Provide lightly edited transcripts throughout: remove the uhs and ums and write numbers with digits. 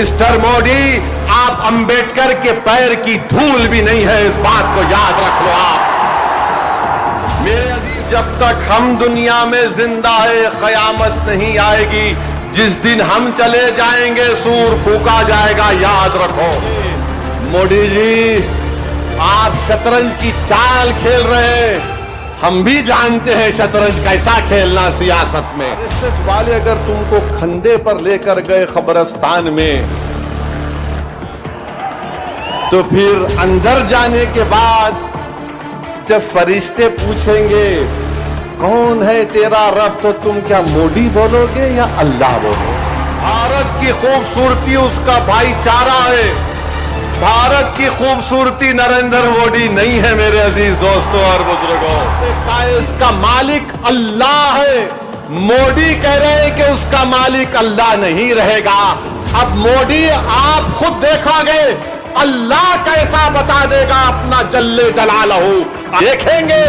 Mister Modi, आप अंबेडकर के पैर की धूल भी नहीं है, इस बात को याद रख लो आप। मेरे अजीज, जब तक हम दुनिया में जिंदा है कयामत नहीं आएगी। जिस दिन हम चले जाएंगे सूर फूका जाएगा, याद रखो। मोदी जी, आप शतरंज की चाल खेल रहे हैं, हम भी जानते हैं शतरंज कैसा खेलना सियासत में। आरएसएस वाले अगर तुमको खंधे पर लेकर गए कब्रिस्तान में, तो फिर अंदर जाने के बाद जब फरिश्ते पूछेंगे कौन है तेरा रब, तो तुम क्या मोदी बोलोगे या अल्लाह बोलोगे? भारत की खूबसूरती उसका भाईचारा है। भारत की खूबसूरती नरेंद्र मोदी नहीं है मेरे अजीज दोस्तों और बुजुर्गों। इसका मालिक अल्लाह है। मोदी कह रहे हैं कि उसका मालिक अल्लाह नहीं रहेगा। अब मोदी आप खुद देखोगे, अल्लाह कैसा बता देगा अपना जल्ले जलालहू। देखेंगे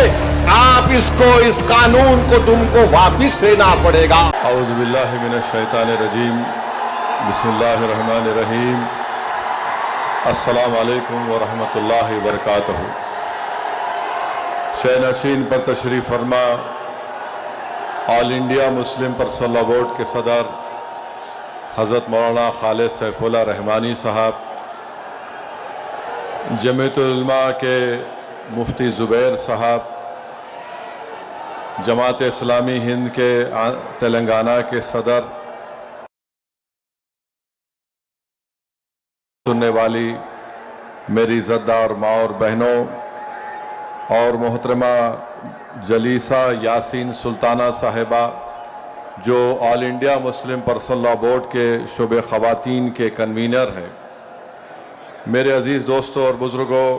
आप इसको, इस कानून को तुमको वापिस लेना पड़ेगा। औज़ु बिल्लाहि मिनश शैतानिर रजीम, बिस्मिल्लाहिर रहमानिर रहीम, अस्सलामु अलैकुम व रहमतुल्लाहि व बरकातहू। शह नशीन पर तशरीफ़ फरमा all India Muslim personal board के सदर हज़रत मौलाना खालिद सैफुल्लाह रहमानी साहब, जमीयतुल उलमा के मुफ्ती ज़ुबैर साहब, जमात इस्लामी हिंद के तेलंगाना के सदर, सुनने वाली मेरी इज़्ज़तदार माँ और बहनों, और मोहतरमा जलीसा यासीन सुल्ताना साहिबा जो all India Muslim personal law board के शुबे ख़वातीन के कन्वीनर हैं, मेरे अज़ीज़ दोस्तों और बुज़ुर्गों,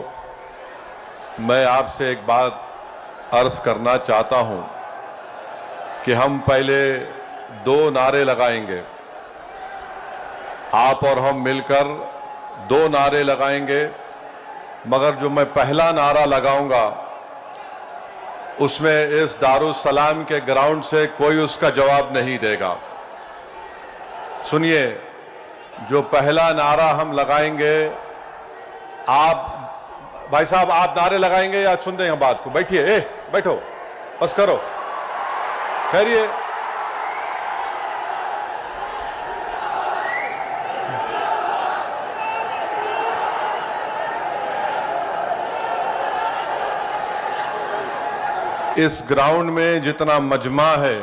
मैं आपसे एक बात अर्ज़ करना चाहता हूँ कि हम पहले दो नारे लगाएंगे, आप और हम मिलकर दो नारे लगाएंगे, मगर जो मैं पहला नारा लगाऊंगा उसमें इस दारुस्सलाम के ग्राउंड से कोई उसका जवाब नहीं देगा। सुनिए, जो पहला नारा हम लगाएंगे, आप भाई साहब आप नारे लगाएंगे या सुन दें बात को? बैठिए, बैठो, बस करो, खैरिए। इस ग्राउंड में जितना मजमा है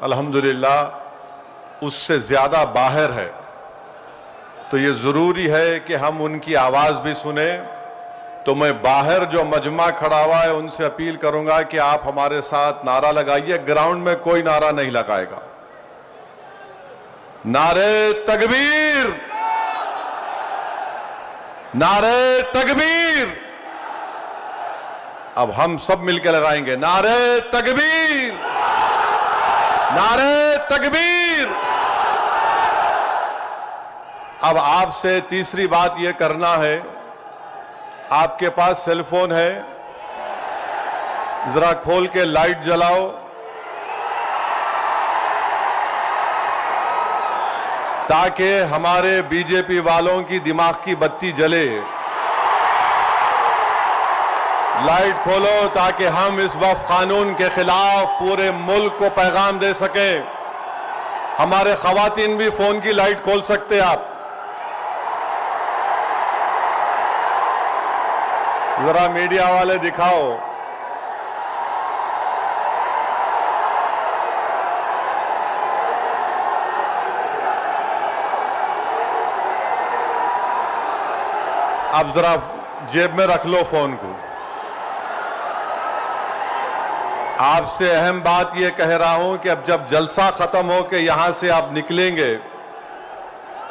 अल्हम्दुलिल्लाह उससे ज्यादा बाहर है, तो ये जरूरी है कि हम उनकी आवाज भी सुने। तो मैं बाहर जो मजमा खड़ा हुआ है उनसे अपील करूंगा कि आप हमारे साथ नारा लगाइए। ग्राउंड में कोई नारा नहीं लगाएगा। नारे तकबीर, नारे तकबीर। अब हम सब मिलकर लगाएंगे नारे तकबीर, नारे तकबीर। अब आपसे तीसरी बात यह करना है, आपके पास सेल फोन है, जरा खोल के लाइट जलाओ। ताकि हमारे बीजेपी वालों की दिमाग की बत्ती जले। लाइट खोलो ताकि हम इस वक्फ कानून के खिलाफ पूरे मुल्क को पैगाम दे सके। हमारे खवातीन भी फोन की लाइट खोल सकते आप। जरा मीडिया वाले दिखाओ। अब जरा जेब में रख लो फोन को। आपसे अहम बात यह कह रहा हूं कि अब जब जलसा खत्म हो के यहां से आप निकलेंगे,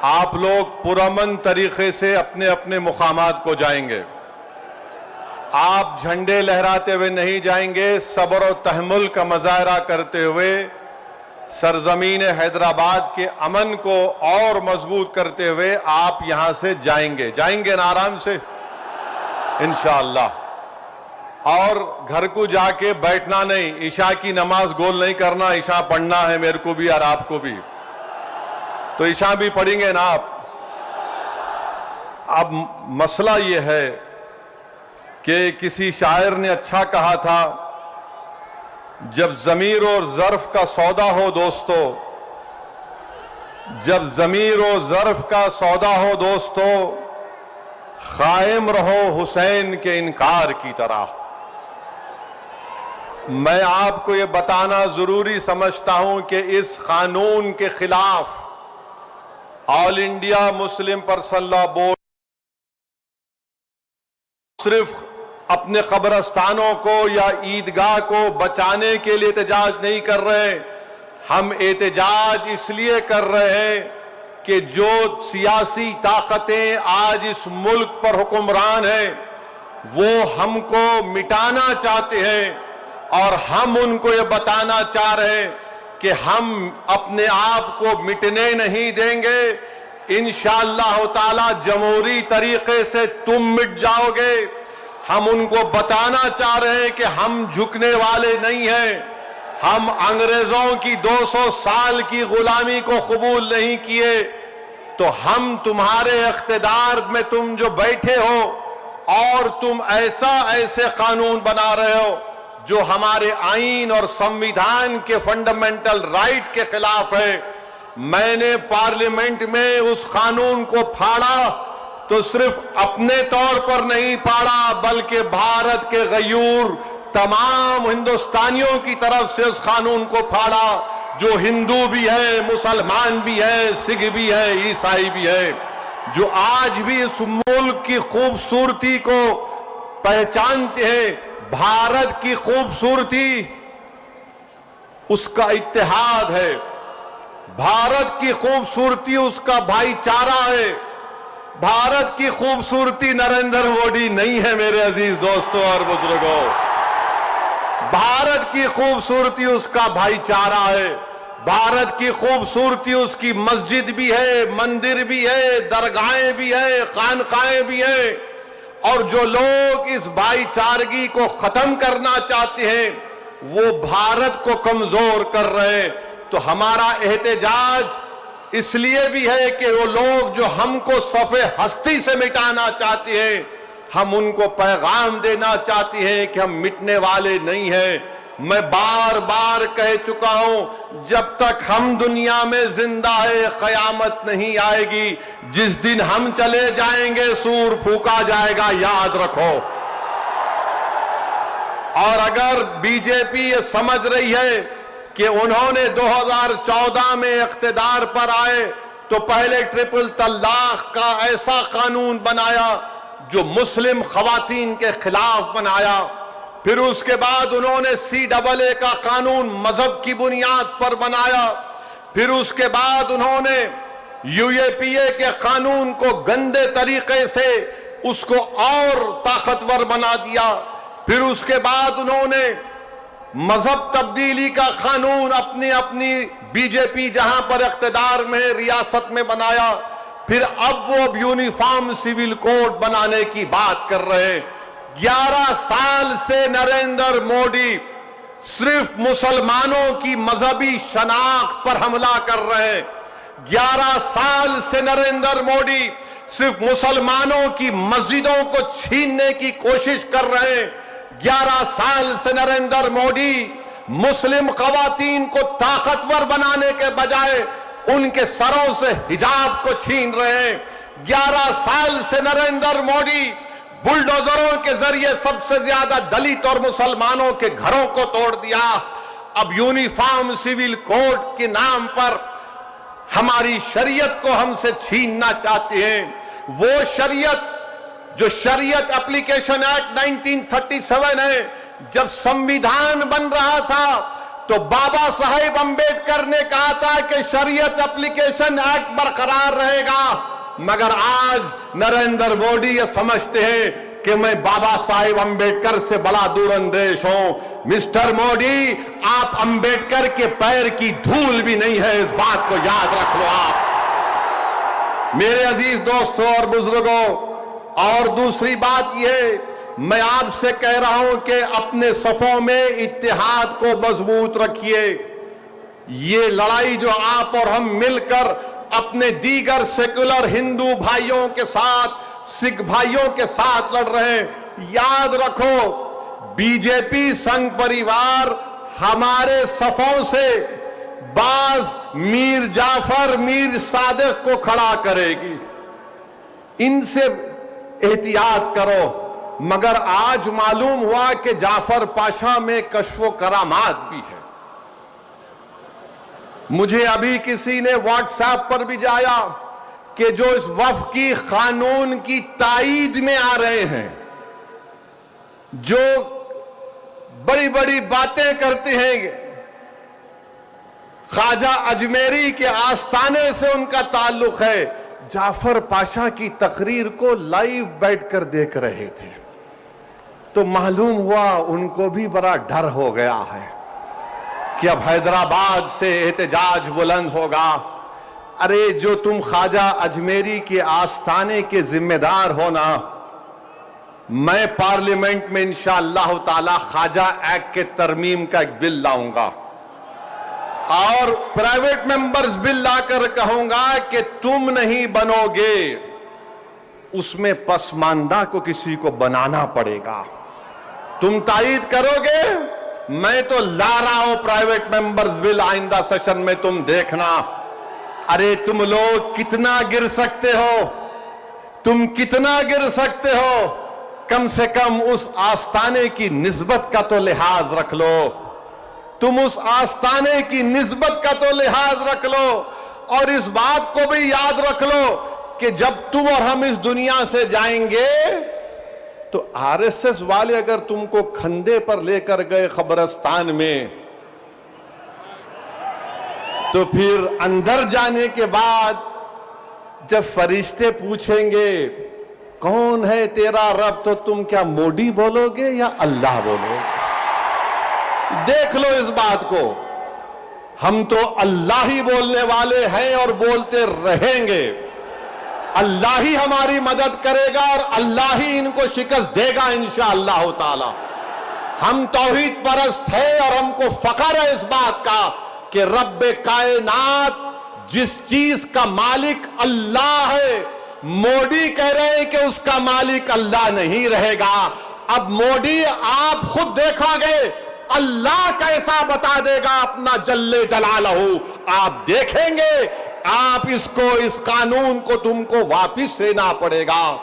आप लोग पुरअमन तरीके से अपने अपने मुकामात को जाएंगे। आप झंडे लहराते हुए नहीं जाएंगे, सब्र और तहम्मुल का मुजाहरा करते हुए सरजमीन हैदराबाद के अमन को और मजबूत करते हुए आप यहां से जाएंगे। जाएंगे ना आराम से इंशाअल्लाह। और घर को जाके बैठना नहीं, ईशा की नमाज गोल नहीं करना, ईशा पढ़ना है मेरे को भी और आपको भी। तो ईशा भी पढ़ेंगे ना आप? अब मसला ये है कि किसी शायर ने अच्छा कहा था, जब ज़मीर और ज़र्फ का सौदा हो दोस्तों, जब ज़मीर और ज़र्फ का सौदा हो दोस्तों, कायम रहो हुसैन के इनकार की तरह। मैं आपको ये बताना जरूरी समझता हूं कि इस कानून के खिलाफ all India Muslim personal law board सिर्फ अपने कब्रस्तानों को या ईदगाह को बचाने के लिए एहतजाज नहीं कर रहे। हम एहतजाज इसलिए कर रहे हैं कि जो सियासी ताकतें आज इस मुल्क पर हुक्मरान हैं वो हमको मिटाना चाहते हैं और हम उनको ये बताना चाह रहे हैं कि हम अपने आप को मिटने नहीं देंगे। इंशाअल्लाह ताला जमहूरी तरीके से तुम मिट जाओगे। हम उनको बताना चाह रहे हैं कि हम झुकने वाले नहीं हैं। हम अंग्रेजों की 200 साल की गुलामी को कबूल नहीं किए, तो हम तुम्हारे इख्तिदार में तुम जो बैठे हो और तुम ऐसे कानून बना रहे हो जो हमारे आईन और संविधान के फंडामेंटल राइट के खिलाफ है। मैंने पार्लियामेंट में उस कानून को फाड़ा तो सिर्फ अपने तौर पर नहीं फाड़ा, बल्कि भारत के गयूर तमाम हिंदुस्तानियों की तरफ से उस कानून को फाड़ा, जो हिंदू भी है, मुसलमान भी है, सिख भी है, ईसाई भी है, जो आज भी इस मुल्क की खूबसूरती को पहचानते हैं। भारत की खूबसूरती उसका इत्तेहाद है, भारत की खूबसूरती उसका भाईचारा है। भारत की खूबसूरती नरेंद्र मोदी नहीं है मेरे अजीज दोस्तों और बुजुर्गों। भारत की खूबसूरती उसका भाईचारा है। भारत की खूबसूरती उसकी मस्जिद भी है, मंदिर भी है, दरगाहें भी है, खानकाएं भी है। और जो लोग इस भाईचारगी को खत्म करना चाहते हैं वो भारत को कमजोर कर रहे हैं। तो हमारा एहतजाज इसलिए भी है कि वो लोग जो हमको सफ़े हस्ती से मिटाना चाहते हैं, हम उनको पैगाम देना चाहते हैं कि हम मिटने वाले नहीं हैं। मैं बार बार कह चुका हूं, जब तक हम दुनिया में जिंदा है कयामत नहीं आएगी। जिस दिन हम चले जाएंगे सूर फूका जाएगा, याद रखो। और अगर बीजेपी ये समझ रही है कि उन्होंने 2014 में इख्तिदार पर आए तो पहले ट्रिपल तलाक का ऐसा कानून बनाया जो मुस्लिम खवातीन के खिलाफ बनाया, फिर उसके बाद उन्होंने CAA का कानून मजहब की बुनियाद पर बनाया, फिर उसके बाद उन्होंने UAPA के कानून को गंदे तरीके से उसको और ताकतवर बना दिया, फिर उसके बाद उन्होंने मजहब तब्दीली का कानून अपनी बीजेपी जहां पर इख्तिदार में रियासत में बनाया, फिर अब वो यूनिफॉर्म सिविल कोड बनाने की बात कर रहे हैं। 11 साल से नरेंद्र मोदी सिर्फ मुसलमानों की मजहबी शनाख्त पर हमला कर रहे हैं। 11 साल से नरेंद्र मोदी सिर्फ मुसलमानों की मस्जिदों को छीनने की कोशिश कर रहे हैं। 11 साल से नरेंद्र मोदी मुस्लिम खवातीन को ताकतवर बनाने के बजाय उनके सरों से हिजाब को छीन रहे हैं। 11 साल से नरेंद्र मोदी बुलडोजरों के जरिए सबसे ज्यादा दलित और मुसलमानों के घरों को तोड़ दिया। अब यूनिफॉर्म सिविल कोड के नाम पर हमारी शरीयत को हमसे छीनना चाहते हैं। वो शरीयत जो शरीयत एप्लीकेशन एक्ट 1937 है, जब संविधान बन रहा था तो बाबा साहेब अंबेडकर ने कहा था कि शरीयत एप्लीकेशन एक्ट बरकरार रहेगा, मगर आज नरेंद्र मोदी ये समझते हैं कि मैं बाबा साहेब अंबेडकर से बड़ा दूरअंदेश हूं। मिस्टर मोदी, आप अंबेडकर के पैर की धूल भी नहीं है, इस बात को याद रख लो आप मेरे अजीज दोस्तों और बुजुर्गों। और दूसरी बात यह, मैं आपसे कह रहा हूं कि अपने सफों में इत्तेहाद को मजबूत रखिए। ये लड़ाई जो आप और हम मिलकर अपने दीगर सेकुलर हिंदू भाइयों के साथ, सिख भाइयों के साथ लड़ रहे हैं। याद रखो, बीजेपी संघ परिवार हमारे सफों से बाज मीर जाफर, मीर सादिक को खड़ा करेगी। इनसे एहतियात करो। मगर आज मालूम हुआ कि जाफर पाशा में कश्फो करामात भी है। मुझे अभी किसी ने व्हाट्सएप पर भी जाया कि जो इस वफ़ की कानून की ताईद में आ रहे हैं, जो बड़ी बड़ी बातें करते हैं, ख्वाजा अजमेरी के आस्थाने से उनका ताल्लुक है, जाफर पाशा की तकरीर को लाइव बैठकर देख रहे थे। तो मालूम हुआ उनको भी बड़ा डर हो गया है कि अब हैदराबाद से एहतजाज बुलंद होगा। अरे जो तुम ख्वाजा अजमेरी के आस्थाने के जिम्मेदार हो ना, मैं पार्लियामेंट में इंशाअल्लाह ताला ख्वाजा एक्ट के तरमीम का एक बिल लाऊंगा और प्राइवेट मेंबर्स बिल लाकर कहूंगा कि तुम नहीं बनोगे, उसमें पसमानदा को किसी को बनाना पड़ेगा। तुम तायीद करोगे, मैं तो ला रहा हूं प्राइवेट मेंबर्स बिल आइंदा सेशन में, तुम देखना। अरे तुम लोग कितना गिर सकते हो, तुम कितना गिर सकते हो, कम से कम उस आस्थाने की निस्बत का तो लिहाज रख लो। तुम उस आस्थाने की निस्बत का तो लिहाज रख लो। और इस बात को भी याद रख लो कि जब तुम और हम इस दुनिया से जाएंगे तो आरएसएस वाले अगर तुमको खंदे पर लेकर गए कब्रिस्तान में, तो फिर अंदर जाने के बाद जब फरिश्ते पूछेंगे कौन है तेरा रब, तो तुम क्या मोदी बोलोगे या अल्लाह बोलोगे? देख लो इस बात को। हम तो अल्लाह ही बोलने वाले हैं और बोलते रहेंगे। अल्लाह ही हमारी मदद करेगा और अल्लाह ही इनको शिकस्त देगा इंशाअल्लाह ताला। हम तौहीद परस्त है और हमको फख्र है इस बात का कि रब्बे कायनात जिस चीज का मालिक अल्लाह है, मोदी कह रहे हैं कि उसका मालिक अल्लाह नहीं रहेगा। अब मोदी आप खुद देखोगे अल्लाह कैसा बता देगा अपना जल्ले जलालहू, आप देखेंगे। आप इसको, इस कानून को तुमको वापिस लेना पड़ेगा।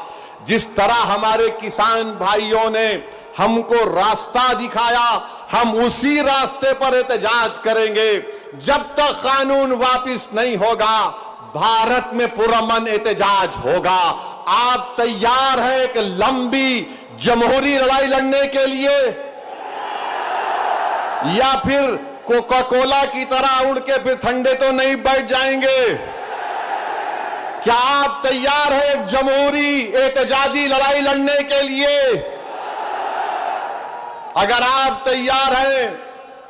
जिस तरह हमारे किसान भाइयों ने हमको रास्ता दिखाया, हम उसी रास्ते पर एहतजाज करेंगे। जब तक कानून वापिस नहीं होगा, भारत में पुरअमन एहतजाज होगा। आप तैयार हैं एक लंबी जमहूरी लड़ाई लड़ने के लिए, या फिर कोका कोला की तरह उड़ के फिर ठंडे तो नहीं बैठ जाएंगे? क्या आप तैयार हैं एक जमहूरी एहतजाजी लड़ाई लड़ने के लिए? अगर आप तैयार हैं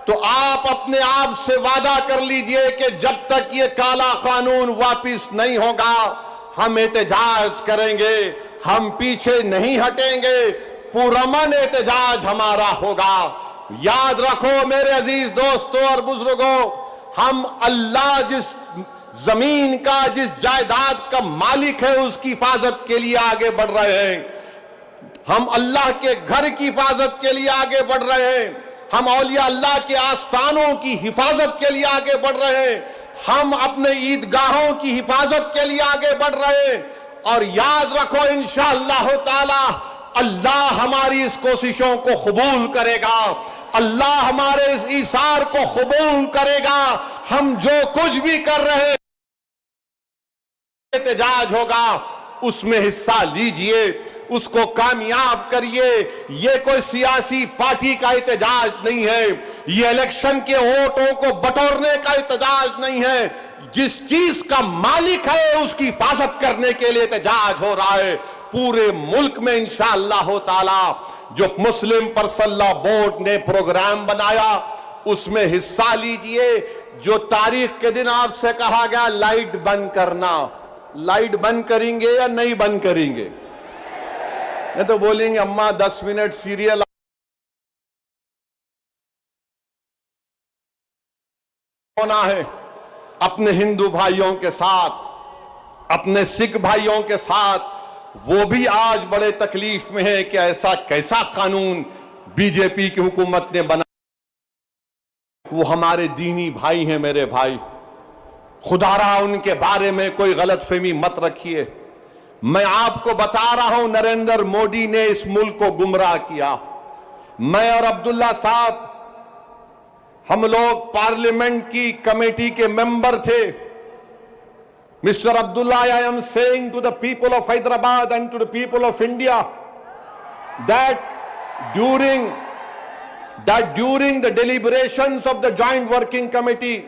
तो आप अपने आप से वादा कर लीजिए कि जब तक ये काला कानून वापिस नहीं होगा, हम एहतजाज करेंगे, हम पीछे नहीं हटेंगे, पुरअमन एहतजाज हमारा होगा। याद रखो मेरे अजीज दोस्तों और बुजुर्गों, हम अल्लाह जिस जमीन का, जिस जायदाद का मालिक है, उसकी हिफाजत के लिए आगे बढ़ रहे हैं। हम अल्लाह के घर की हिफाजत के लिए आगे बढ़ रहे हैं। हम औलिया अल्लाह के आस्थानों की हिफाजत के लिए आगे बढ़ रहे हैं। हम अपने ईदगाहों की हिफाजत के लिए आगे बढ़ रहे हैं। और याद रखो इंशाअल्लाह ताला अल्लाह हमारी इस कोशिशों को कबूल करेगा, अल्लाह हमारे इस ईसार को कबूल करेगा। हम जो कुछ भी कर रहे हैं एहतजाज होगा, उसमें हिस्सा लीजिए, उसको कामयाब करिए। ये कोई सियासी पार्टी का एहतजाज नहीं है, ये इलेक्शन के वोटों को बटोरने का एहतजाज नहीं है। जिस चीज का मालिक है उसकी हिफाजत करने के लिए एहतजाज हो रहा है। पूरे मुल्क में इंशाअल्लाह ताला जो मुस्लिम पर्सनल लॉ बोर्ड ने प्रोग्राम बनाया उसमें हिस्सा लीजिए। जो तारीख के दिन आपसे कहा गया लाइट बंद करना, लाइट बंद करेंगे या नहीं बंद करेंगे? नहीं तो बोलेंगे अम्मा 10 मिनट सीरियल होना है। अपने हिंदू भाइयों के साथ अपने सिख भाइयों के साथ वो भी आज बड़े तकलीफ में है कि ऐसा कैसा कानून बीजेपी की हुकूमत ने बना। वो हमारे दीनी भाई हैं मेरे भाई, खुदारा उनके बारे में कोई गलतफहमी मत रखिए। मैं आपको बता रहा हूं नरेंद्र मोदी ने इस मुल्क को गुमराह किया। मैं और अब्दुल्ला साहब हम लोग पार्लियामेंट की कमेटी के मेंबर थे। Mr. Abdullah, I am saying to the people of Hyderabad and to the people of India that during the deliberations of the Joint Working Committee,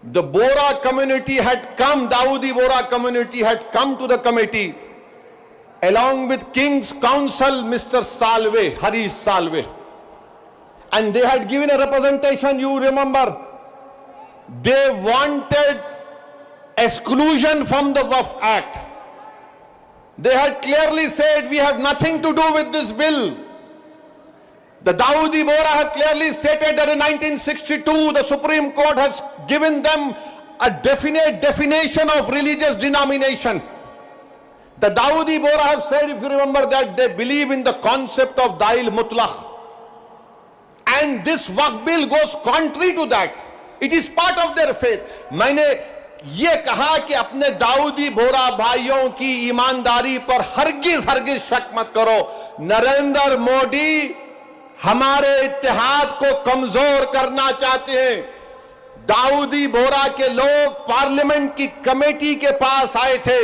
the Bora community had come, Dawoodi Bora community had come to the committee along with King's Counsel, Mr. Salve, Harish Salve. And they had given a representation, you remember. They wanted exclusion from the Waqf Act. They had clearly said, we have nothing to do with this bill. The Dawoodi Bora have clearly stated that in 1962, the Supreme Court has given them a definite definition of religious denomination. The Dawoodi Bora have said, if you remember, that they believe in the concept of Dail Mutlaq. And this Waqf bill goes contrary to that. It is part of their faith. मैंने ये कहा कि अपने दाऊदी बोरा भाइयों की ईमानदारी पर हरगिज शक मत करो। नरेंद्र मोदी हमारे इत्तेहाद को कमजोर करना चाहते हैं। दाऊदी बोरा के लोग पार्लियामेंट की कमेटी के पास आए थे।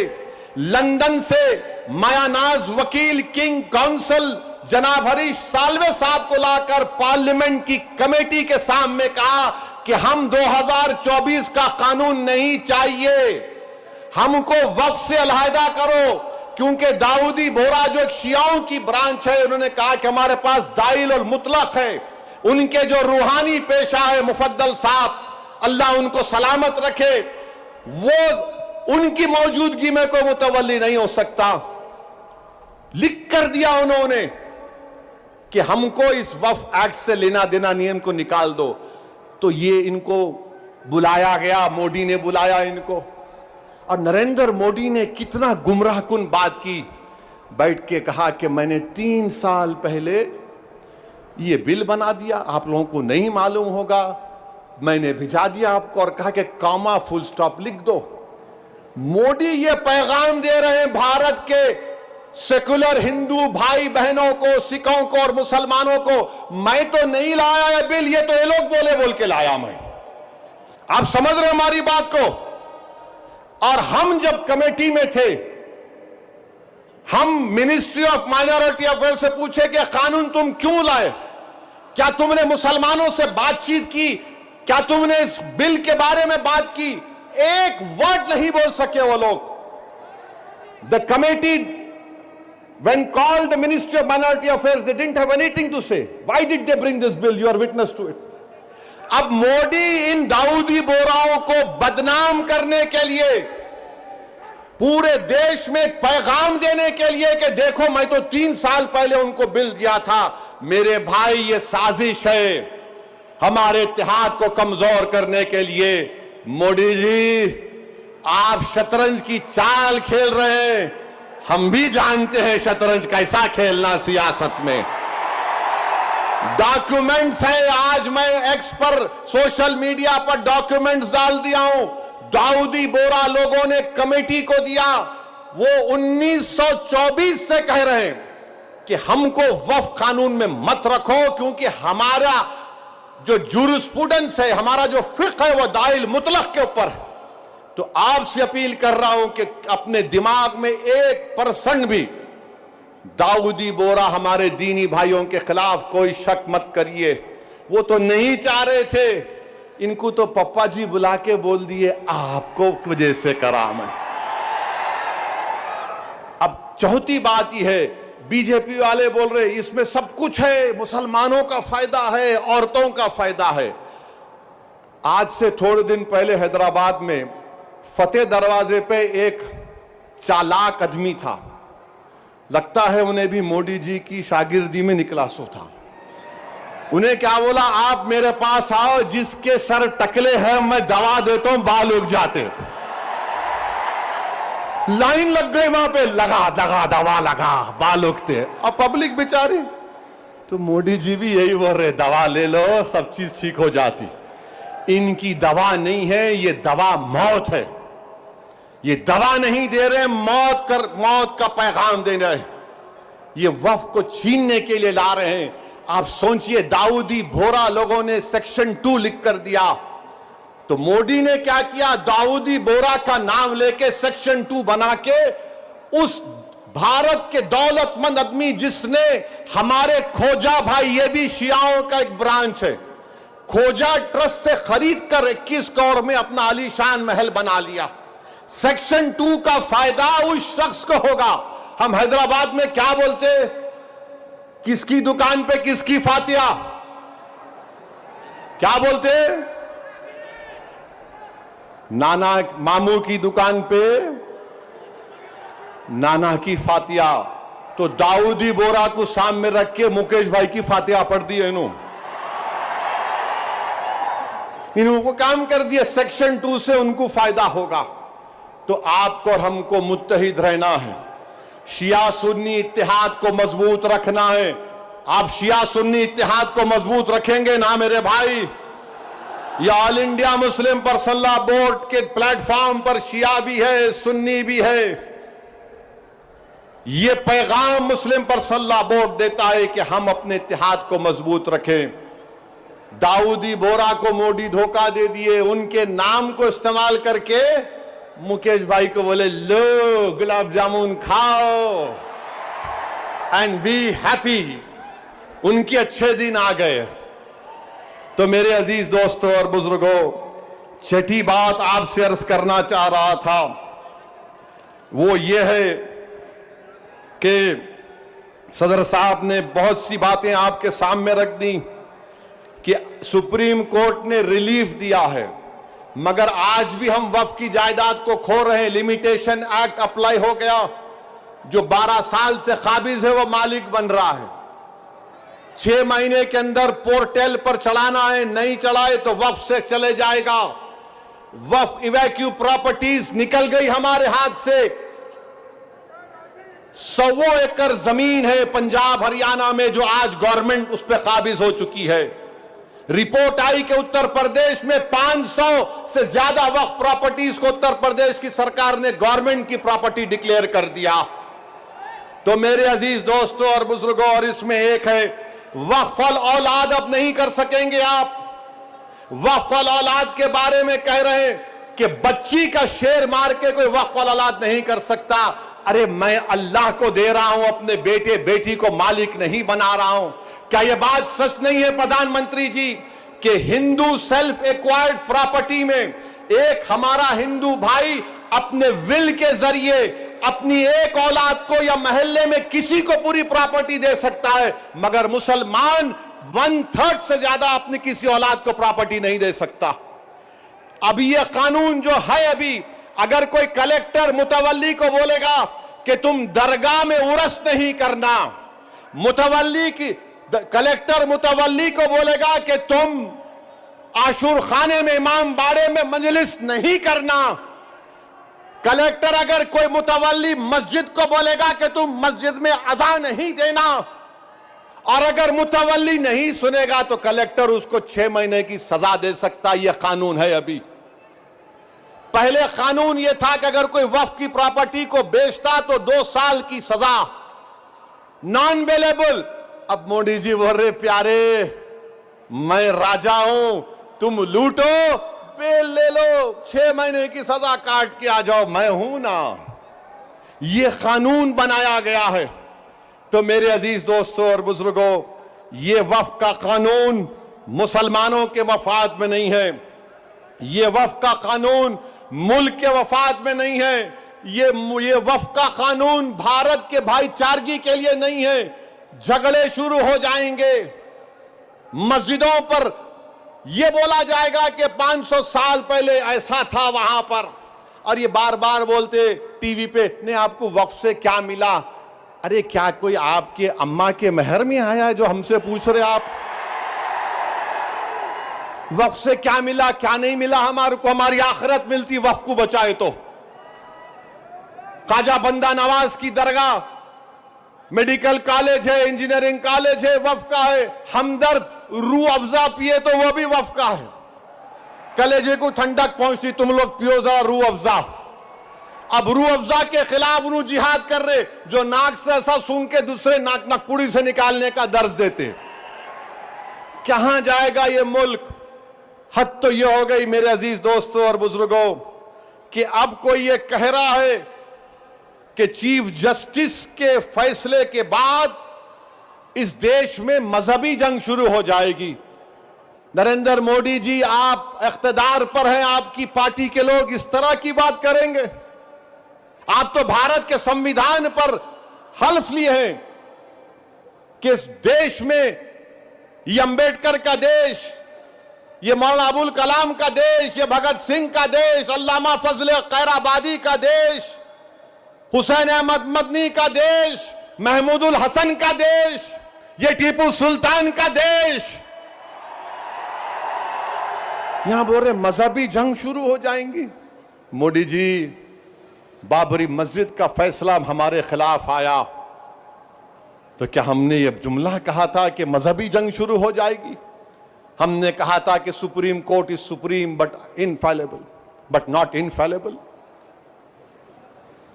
लंदन से मायानाज वकील किंग काउंसिल जनाब हरीश साल्वे साहब को लाकर पार्लियामेंट की कमेटी के सामने कहा कि हम 2024 का कानून नहीं चाहिए, हमको वक्फ से अलहदा करो। क्योंकि दाऊदी बोरा जो एक शियाओं की ब्रांच है, उन्होंने कहा कि हमारे पास दाइल और मुतलक है। उनके जो रूहानी पेशा है मुफद्दल साहब, अल्लाह उनको सलामत रखे, वो उनकी मौजूदगी में कोई मुतवल्ली नहीं हो सकता। लिख कर दिया उन्होंने कि हमको इस वक्फ एक्ट से लेना देना नियम को निकाल दो। तो ये इनको बुलाया गया, मोदी ने बुलाया इनको, और नरेंद्र मोदी ने कितना गुमराहकुन बात की। बैठ के कहा कि मैंने 3 साल पहले ये बिल बना दिया, आप लोगों को नहीं मालूम होगा, मैंने भिजा दिया आपको और कहा कि कॉमा फुल स्टॉप लिख दो। मोदी ये पैगाम दे रहे हैं भारत के सेकुलर हिंदू भाई बहनों को, सिखों को और मुसलमानों को, मैं तो नहीं लाया ये बिल, ये तो ये लोग बोल के लाया मैं। आप समझ रहे हमारी बात को। और हम जब कमेटी में थे, हम मिनिस्ट्री ऑफ माइनॉरिटी अफेयर से पूछे कि कानून तुम क्यों लाए, क्या तुमने मुसलमानों से बातचीत की, क्या तुमने इस बिल के बारे में बात की? एक वर्ड नहीं बोल सके वो लोग। The committee when called the Ministry of Minority Affairs, they didn't have anything to say. Why did they bring this bill? You are witness to it. अब मोदी इन दाऊदी बोराओं को बदनाम करने के लिए, पूरे देश में पैगाम देने के लिए कि देखो मैं तो 3 साल पहले उनको बिल दिया था। मेरे भाई ये साजिश है हमारे इत्तेहाद को कमजोर करने के लिए। मोदी जी आप शतरंज की चाल खेल रहे हैं, हम भी जानते हैं शतरंज कैसा खेलना सियासत में। डॉक्यूमेंट्स है, आज मैं एक्स पर सोशल मीडिया पर डॉक्यूमेंट्स डाल दिया हूं। दाऊदी बोरा लोगों ने कमेटी को दिया, वो 1924 से कह रहे हैं कि हमको वक्फ कानून में मत रखो, क्योंकि हमारा जो जूरिस्प्रूडेंस है, हमारा जो फिक्र है, वो दाइल मुतलक के ऊपर है। तो आपसे अपील कर रहा हूं कि अपने दिमाग में 1% भी दाऊदी बोरा हमारे दीनी भाइयों के खिलाफ कोई शक मत करिए। वो तो नहीं चाह रहे थे, इनको तो पप्पा जी बुला के बोल दिए आपको वजह से करा मैं। अब चौथी बात यह है, बीजेपी वाले बोल रहे इसमें सब कुछ है, मुसलमानों का फायदा है, औरतों का फायदा है। आज से थोड़े दिन पहले हैदराबाद में फतेह दरवाजे पे एक चालाक आदमी था, लगता है उन्हें भी मोदी जी की शागिर्दी में निकला सो था। उन्हें क्या बोला, आप मेरे पास आओ, जिसके सर टकले हैं मैं दवा देता हूं बाल उग जाते। लाइन लग गई वहां पे, लगा दगा दवा लगा, बाल उगते। अब पब्लिक बेचारी, तो मोदी जी भी यही बोल रहे, दवा ले लो सब चीज ठीक हो जाती। इनकी दवा नहीं है, ये दवा मौत है। ये दवा नहीं दे रहे, मौत का पैगाम दे रहे। ये वफ को छीनने के लिए ला रहे हैं। आप सोचिए, दाऊदी बोहरा लोगों ने सेक्शन 2 लिख कर दिया, तो मोदी ने क्या किया, दाऊदी बोहरा का नाम लेके सेक्शन 2 बना के उस भारत के दौलतमंद आदमी जिसने हमारे खोजा भाई, ये भी शियाओं का एक ब्रांच है, खोजा ट्रस्ट से खरीद कर 21 करोड़ में अपना आलीशान महल बना लिया। सेक्शन 2 का फायदा उस शख्स को होगा। हम हैदराबाद में क्या बोलते, किसकी दुकान पे किसकी फातिया, क्या बोलते, नाना मामू की दुकान पे नाना की फातिया। तो दाऊदी बोहरा को सामने रख के मुकेश भाई की फातिया पढ़ दी है इन्होंने काम कर दिया। सेक्शन 2 से उनको फायदा होगा। तो आपको और हमको मुत्तहिद रहना है, शिया सुन्नी इत्तेहाद को मजबूत रखना है। आप शिया सुन्नी इत्तेहाद को मजबूत रखेंगे ना मेरे भाई, ये all India Muslim personal law board के प्लेटफॉर्म पर शिया भी है, सुन्नी भी है। ये पैगाम मुस्लिम पर्सनल लॉ बोर्ड देता है कि हम अपने इत्तेहाद को मजबूत रखें। दाऊदी बोहरा को मोदी धोखा दे दिए, उनके नाम को इस्तेमाल करके मुकेश भाई को बोले, लो गुलाब जामुन खाओ एंड बी हैप्पी। उनके अच्छे दिन आ गए। तो मेरे अजीज दोस्तों और बुजुर्गों, छठी बात आपसे अर्ज करना चाह रहा था वो ये है कि सदर साहब ने बहुत सी बातें आपके सामने रख दी कि सुप्रीम कोर्ट ने रिलीफ दिया है, मगर आज भी हम वक्फ की जायदाद को खो रहे हैं। लिमिटेशन एक्ट अप्लाई हो गया, जो 12 साल से काबिज है वो मालिक बन रहा है। 6 महीने के अंदर पोर्टल पर चढ़ाना है, नहीं चढ़ाए तो वक्फ से चले जाएगा। वक्फ इवैक्यू प्रॉपर्टीज निकल गई हमारे हाथ से। 100 एकड़ जमीन है पंजाब हरियाणा में जो आज गवर्नमेंट उस पर काबिज हो चुकी है। रिपोर्ट आई कि उत्तर प्रदेश में 500 से ज्यादा वक्फ प्रॉपर्टीज को उत्तर प्रदेश की सरकार ने गवर्नमेंट की प्रॉपर्टी डिक्लेयर कर दिया। तो मेरे अजीज दोस्तों और बुजुर्गों, और इसमें एक है वक्फ अल औलाद अब नहीं कर सकेंगे आप। वक्फ अल औलाद के बारे में कह रहे हैं कि बच्ची का शेर मार के कोई वक्फ अल औलाद नहीं कर सकता। अरे मैं अल्लाह को दे रहा हूं, अपने बेटे बेटी को मालिक नहीं बना रहा हूं। क्या यह बात सच नहीं है प्रधानमंत्री जी कि हिंदू सेल्फ एक्वायर्ड प्रॉपर्टी में एक हमारा हिंदू भाई अपने विल के जरिए अपनी एक औलाद को या मोहल्ले में किसी को पूरी प्रॉपर्टी दे सकता है, मगर मुसलमान 1/3 से ज्यादा अपनी किसी औलाद को प्रॉपर्टी नहीं दे सकता। अभी यह कानून जो है, अभी अगर कोई कलेक्टर मुतवल्ली को बोलेगा कि तुम दरगाह में उर्स नहीं करना, कलेक्टर मुतवल्ली को बोलेगा कि तुम आशूर खाने में इमाम बाड़े में मजलिस नहीं करना, कलेक्टर अगर कोई मुतवल्ली मस्जिद को बोलेगा कि तुम मस्जिद में अज़ान नहीं देना, और अगर मुतवल्ली नहीं सुनेगा तो कलेक्टर उसको 6 महीने की सजा दे सकता। यह कानून है। अभी पहले कानून यह था कि अगर कोई वक्फ की प्रॉपर्टी को बेचता तो 2 साल की सजा, नॉन बेलेबल। अब मोदी जी बोल रहे, प्यारे मैं राजा हूं, तुम लूटो बेल ले लो, 6 महीने की सजा काट के आ जाओ, मैं हूं ना। यह कानून बनाया गया है। तो मेरे अजीज दोस्तों और बुजुर्गों, यह वक्फ का कानून मुसलमानों के मफाद में नहीं है। यह वक्फ का कानून मुल्क के वफाद में नहीं है। ये वक्फ का कानून भारत के भाईचारगी के लिए नहीं है। झगड़े शुरू हो जाएंगे। मस्जिदों पर यह बोला जाएगा कि 500 साल पहले ऐसा था वहां पर, और ये बार बार बोलते टीवी पे, नहीं आपको वक्फ से क्या मिला। अरे क्या कोई आपके अम्मा के महर में आया है जो हमसे पूछ रहे आप? वक्फ से क्या मिला क्या नहीं मिला हमारे को? हमारी आखिरत मिलती वक्फ को बचाए तो। ख्वाजा बंदा नवाज की दरगाह, मेडिकल कॉलेज है, इंजीनियरिंग कॉलेज है, वफ का है। हमदर्द रूह अफजा पिए तो वह भी वफ का है। कलेजे को ठंडक पहुंचती, तुम लोग पियो जरा रूह अफजा। अब रूह अफजा के खिलाफ उन्हों जिहाद कर रहे जो नाक से ऐसा सूंघ के दूसरे नाक नकपुड़ी से निकालने का दर्ज देते। कहां जाएगा ये मुल्क? हद तो ये हो गई मेरे अजीज दोस्तों और बुजुर्गों कि अब कोई ये कह रहा है कि चीफ जस्टिस के फैसले के बाद इस देश में मजहबी जंग शुरू हो जाएगी। नरेंद्र मोदी जी, आप इख्तिदार पर हैं, आपकी पार्टी के लोग इस तरह की बात करेंगे? आप तो भारत के संविधान पर हल्फ लिए हैं कि इस देश में ये अंबेडकर का देश, ये मौलाना अबुल कलाम का देश, ये भगत सिंह का देश, अल्लामा फजले खैराबादी का देश, हुसैन अहमद मदनी का देश, महमूदुल हसन का देश, ये टीपू सुल्तान का देश। यहां बोल रहे मजहबी जंग शुरू हो जाएंगी। मोदी जी, बाबरी मस्जिद का फैसला हमारे खिलाफ आया तो क्या हमने ये जुमला कहा था कि मजहबी जंग शुरू हो जाएगी? हमने कहा था कि supreme court is supreme but infallible, but not infallible.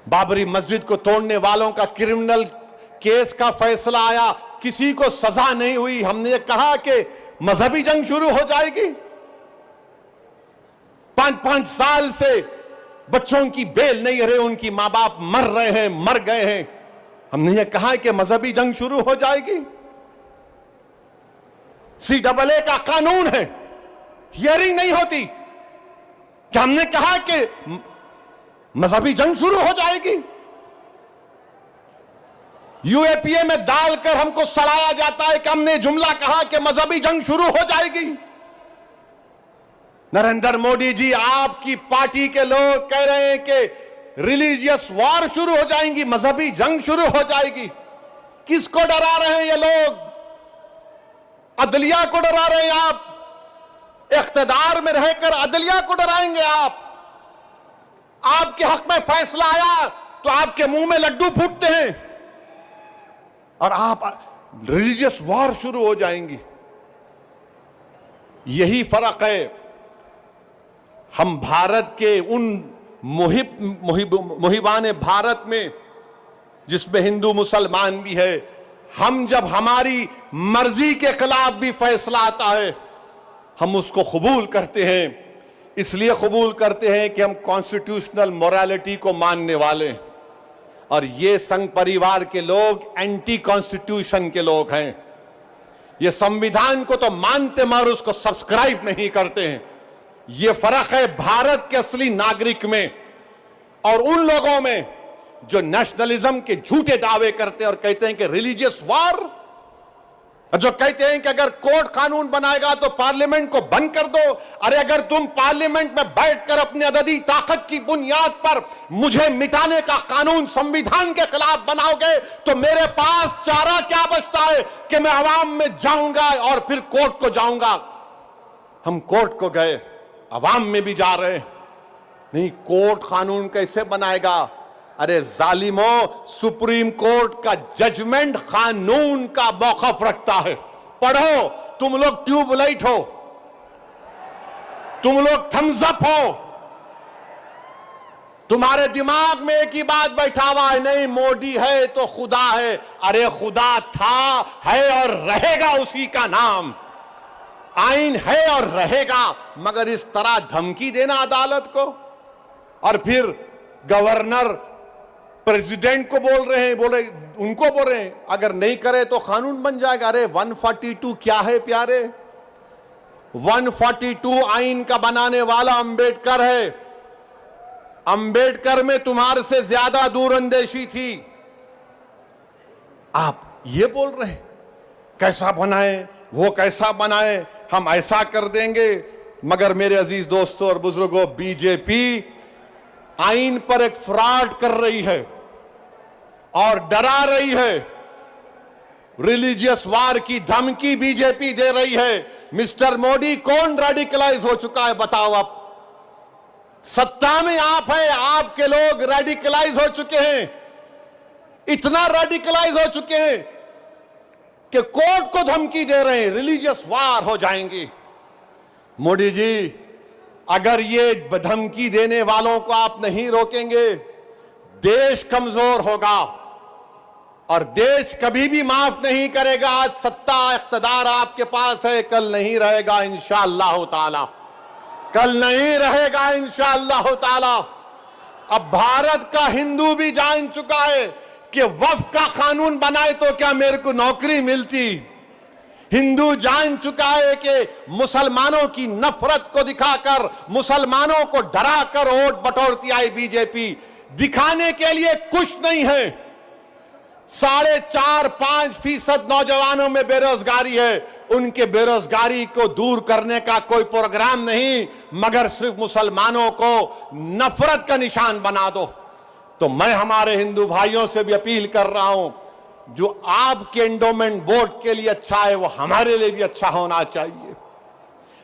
Babri मस्जिद को तोड़ने वालों का क्रिमिनल केस का फैसला आया, किसी को सजा नहीं हुई। हमने कहा कि मजहबी जंग शुरू हो जाएगी। 5-5 साल से बच्चों की बेल नहीं रहे, उनकी मां बाप मर रहे हैं, मर गए हैं। हमने ये कहा कि मजहबी जंग शुरू हो जाएगी। CAA का कानून है, हियरिंग नहीं होती। क्या हमने कहा कि मजहबी जंग शुरू हो जाएगी? UAPA में डालकर हमको सड़ाया जाता है कि हमने जुमला कहा कि मजहबी जंग शुरू हो जाएगी। नरेंद्र मोदी जी, आपकी पार्टी के लोग कह रहे हैं कि रिलीजियस वॉर शुरू हो जाएंगी, मजहबी जंग शुरू हो जाएगी। किसको डरा रहे हैं ये लोग? अदलिया को डरा रहे हैं आप। इख्तिदार में रहकर अदलिया को डराएंगे आप। आपके हक में फैसला आया तो आपके मुंह में लड्डू फूटते हैं और आप रिलीजियस वॉर शुरू हो जाएंगी। यही फर्क है हम भारत के उन मुहिबान भारत में जिसमें हिंदू मुसलमान भी है। हम जब हमारी मर्जी के खिलाफ भी फैसला आता है हम उसको कबूल करते हैं। इसलिए कबूल करते हैं कि हम कॉन्स्टिट्यूशनल मोरालिटी को मानने वाले हैं और ये संघ परिवार के लोग एंटी कॉन्स्टिट्यूशन के लोग हैं। ये संविधान को तो मानते मगर उसको सब्सक्राइब नहीं करते हैं। ये फर्क है भारत के असली नागरिक में और उन लोगों में जो नेशनलिज्म के झूठे दावे करते हैं और कहते हैं कि रिलीजियस वॉर, जो कहते हैं कि अगर कोर्ट कानून बनाएगा तो पार्लियामेंट को बंद कर दो। अरे अगर तुम पार्लियामेंट में बैठकर अपनी अददी ताकत की बुनियाद पर मुझे मिटाने का कानून संविधान के खिलाफ बनाओगे तो मेरे पास चारा क्या बचता है कि मैं अवाम में जाऊंगा और फिर कोर्ट को जाऊंगा। हम कोर्ट को गए, अवाम में भी जा रहे नहीं। कोर्ट कानून कैसे बनाएगा? अरे जालिमों, सुप्रीम कोर्ट का जजमेंट कानून का मौकफ रखता है। पढ़ो, तुम लोग ट्यूबलाइट हो, तुम लोग थम्स अप हो। तुम्हारे दिमाग में एक ही बात बैठा हुआ है, नहीं मोदी है तो खुदा है। अरे खुदा था, है और रहेगा उसी का नाम। आइन है और रहेगा, मगर इस तरह धमकी देना अदालत को और फिर गवर्नर प्रेसिडेंट को बोल रहे हैं, उनको बोल रहे हैं अगर नहीं करे तो कानून बन जाएगा। अरे 142 क्या है प्यारे? 142 आइन का बनाने वाला अंबेडकर है। अंबेडकर में तुम्हारे से ज्यादा दूरअंदेशी थी। आप ये बोल रहे हैं कैसा बनाए, वो कैसा बनाए, हम ऐसा कर देंगे। मगर मेरे अजीज दोस्तों और बुजुर्गों, बीजेपी आइन पर एक फ्रॉड कर रही है और डरा रही है। रिलीजियस वार की धमकी बीजेपी दे रही है। मिस्टर मोदी, कौन रेडिकलाइज हो चुका है बताओ आप? सत्ता में आप हैं, आपके लोग रेडिकलाइज हो चुके हैं, इतना रेडिकलाइज हो चुके हैं कि कोर्ट को धमकी दे रहे हैं, रिलीजियस वार हो जाएंगी। मोदी जी, अगर ये धमकी देने वालों को आप नहीं रोकेंगे, देश कमजोर होगा और देश कभी भी माफ नहीं करेगा। आज सत्ता इख्तिदार आपके पास है, कल नहीं रहेगा इंशाअल्लाह ताला, कल नहीं रहेगा इंशाअल्लाह ताला। अब भारत का हिंदू भी जान चुका है कि वक्फ का कानून बनाए तो क्या मेरे को नौकरी मिलती। हिंदू जान चुका है कि मुसलमानों की नफरत को दिखाकर, मुसलमानों को डराकर वोट बटोरती आई बीजेपी। दिखाने के लिए कुछ नहीं है। 4.5-5% नौजवानों में बेरोजगारी है, उनके बेरोजगारी को दूर करने का कोई प्रोग्राम नहीं, मगर सिर्फ मुसलमानों को नफरत का निशान बना दो। तो मैं हमारे हिंदू भाइयों से भी अपील कर रहा हूं, जो आपके एंडोमेंट बोर्ड के लिए अच्छा है वो हमारे लिए भी अच्छा होना चाहिए।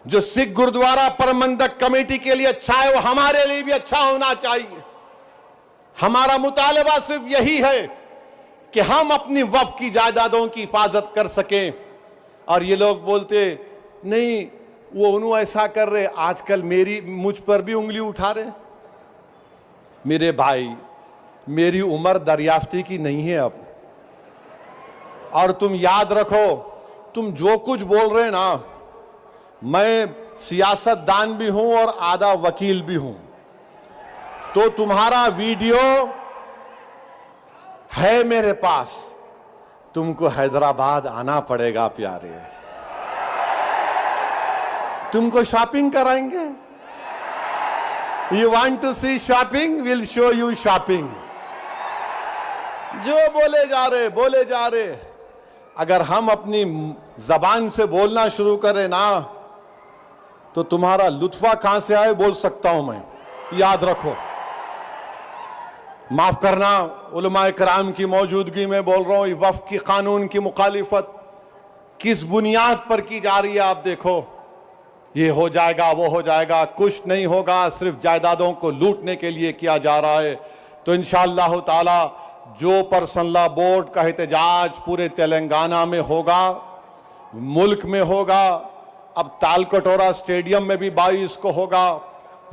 जो सिख गुरुद्वारा प्रबंधक कमेटी के लिए अच्छा है वो हमारे लिए भी अच्छा होना चाहिए। हमारा मुतालबा सिर्फ यही है कि हम अपनी वक्फ की जायदादों की हिफाजत कर सकें। और ये लोग बोलते नहीं वो उन्होंने ऐसा कर रहे, आजकल मुझ पर भी उंगली उठा रहे। मेरे भाई, मेरी उम्र दरियाफ्ती की नहीं है अब, और तुम याद रखो, तुम जो कुछ बोल रहे ना, मैं सियासतदान भी हूं और आधा वकील भी हूं। तो तुम्हारा वीडियो है मेरे पास, तुमको हैदराबाद आना पड़ेगा प्यारे, तुमको शॉपिंग कराएंगे। You want to see shopping, will show you shopping. जो बोले जा रहे, अगर हम अपनी जबान से बोलना शुरू करें ना, तो तुम्हारा लुत्फा कहां से आए बोल सकता हूं मैं, याद रखो। माफ करना, उलमाए कराम की मौजूदगी में बोल रहा हूं। वक्फ की कानून की मुखालिफत किस बुनियाद पर की जा रही है आप देखो। ये हो जाएगा, वो हो जाएगा, कुछ नहीं होगा, सिर्फ जायदादों को लूटने के लिए किया जा रहा है। तो इंशाअल्लाह ताला जो पर्सनल लॉ बोर्ड का एहतजाज पूरे तेलंगाना में होगा, मुल्क में होगा, अब तालकटोरा स्टेडियम में भी 22 को होगा।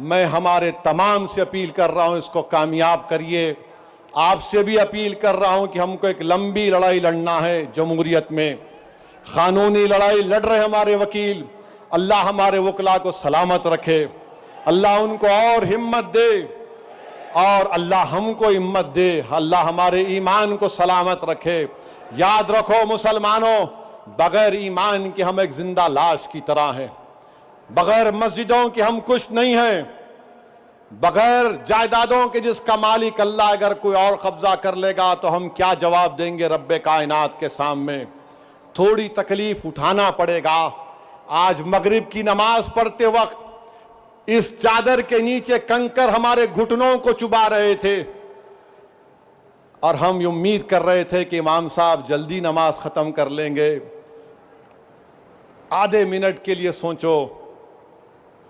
मैं हमारे तमाम से अपील कर रहा हूं, इसको कामयाब करिए। आपसे भी अपील कर रहा हूं कि हमको एक लंबी लड़ाई लड़ना है जमहूरियत में, कानूनी लड़ाई लड़ रहे हमारे वकील। अल्लाह हमारे वकला को सलामत रखे, अल्लाह उनको और हिम्मत दे, और अल्लाह हमको हिम्मत दे, अल्लाह हमारे ईमान को सलामत रखे। याद रखो मुसलमानों, बगैर ईमान के हम एक जिंदा लाश की तरह हैं, बगैर मस्जिदों के हम कुछ नहीं हैं, बगैर जायदादों के जिसका मालिक अल्लाह अगर कोई और कब्जा कर लेगा तो हम क्या जवाब देंगे रब्बे कायनात के सामने। थोड़ी तकलीफ उठाना पड़ेगा। आज मगरिब की नमाज पढ़ते वक्त इस चादर के नीचे कंकर हमारे घुटनों को चुबा रहे थे, और हम ये उम्मीद कर रहे थे कि इमाम साहब जल्दी नमाज खत्म कर लेंगे। आधे मिनट के लिए सोचो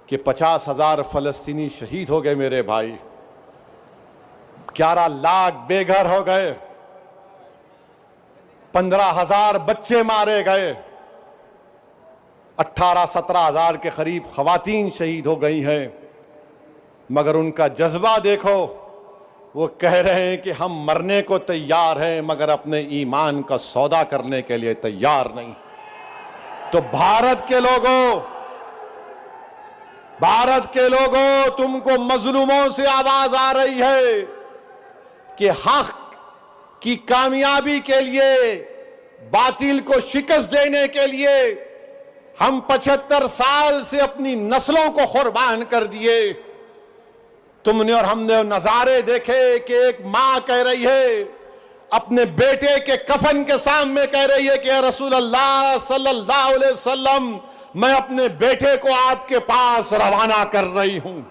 कि 50,000 फलस्तीनी शहीद हो गए मेरे भाई, 11 लाख बेघर हो गए, 15,000 बच्चे मारे गए, 18-17,000 के करीब खवातीन शहीद हो गई हैं। मगर उनका जज्बा देखो, वो कह रहे हैं कि हम मरने को तैयार हैं मगर अपने ईमान का सौदा करने के लिए तैयार नहीं। तो भारत के लोगों, तुमको मजलूमों से आवाज आ रही है कि हक की कामयाबी के लिए, बातिल को शिकस्त देने के लिए हम 75 साल से अपनी नस्लों को कुर्बान कर दिए। तुमने और हमने नजारे देखे कि एक मां कह रही है अपने बेटे के कफन के सामने, कह रही है कि रसूल अल्लाह सल्लल्लाहु अलैहि वसल्लम, मैं अपने बेटे को आपके पास रवाना कर रही हूं।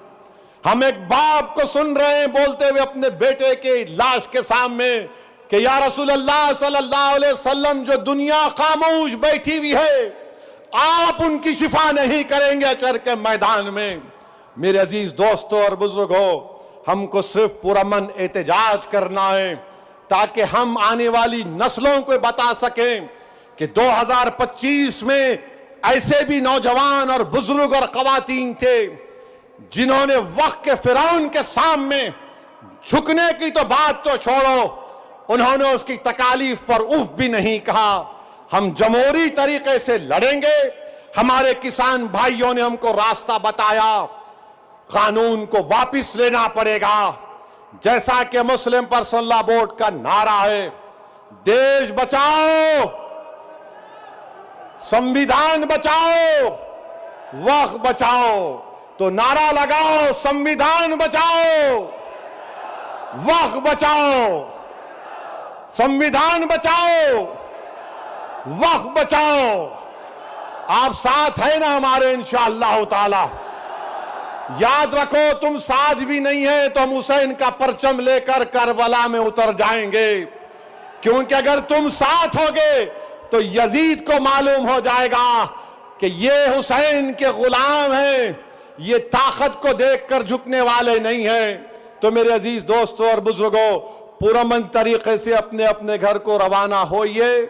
हम एक बाप को सुन रहे हैं बोलते हुए अपने बेटे के लाश के सामने कि या रसूल अल्लाह सल्लल्लाहु अलैहि वसल्लम, जो दुनिया खामोश बैठी हुई है, आप उनकी शिफा नहीं करेंगे अचर के मैदान में। मेरे अजीज दोस्तों और बुजुर्गों, हमको सिर्फ पुरअमन एहतजाज करना है ताकि हम आने वाली नस्लों को बता सकें कि 2025 में ऐसे भी नौजवान और बुजुर्ग और खवातीन थे जिन्होंने वक्त के फिरौन के सामने झुकने की तो बात तो छोड़ो, उन्होंने उसकी तकालीफ पर उफ भी नहीं कहा। हम जमहूरी तरीके से लड़ेंगे। हमारे किसान भाइयों ने हमको रास्ता बताया, कानून को वापस लेना पड़ेगा। जैसा कि मुस्लिम पर्सनल लॉ बोर्ड का नारा है, देश बचाओ, संविधान बचाओ, वक्त बचाओ। तो नारा लगाओ, संविधान बचाओ, वक्त बचाओ, संविधान बचाओ, वक्त बचाओ। आप साथ है ना हमारे इंशाअल्लाह ताला। याद रखो, तुम साथ भी नहीं है तो हम हुसैन का परचम लेकर करबला में उतर जाएंगे, क्योंकि अगर तुम साथ होगे तो यजीद को मालूम हो जाएगा कि ये हुसैन के गुलाम हैं, ये ताकत को देखकर झुकने वाले नहीं हैं। तो मेरे अजीज दोस्तों और बुजुर्गों, पुरअमन तरीके से अपने अपने घर को रवाना होइए।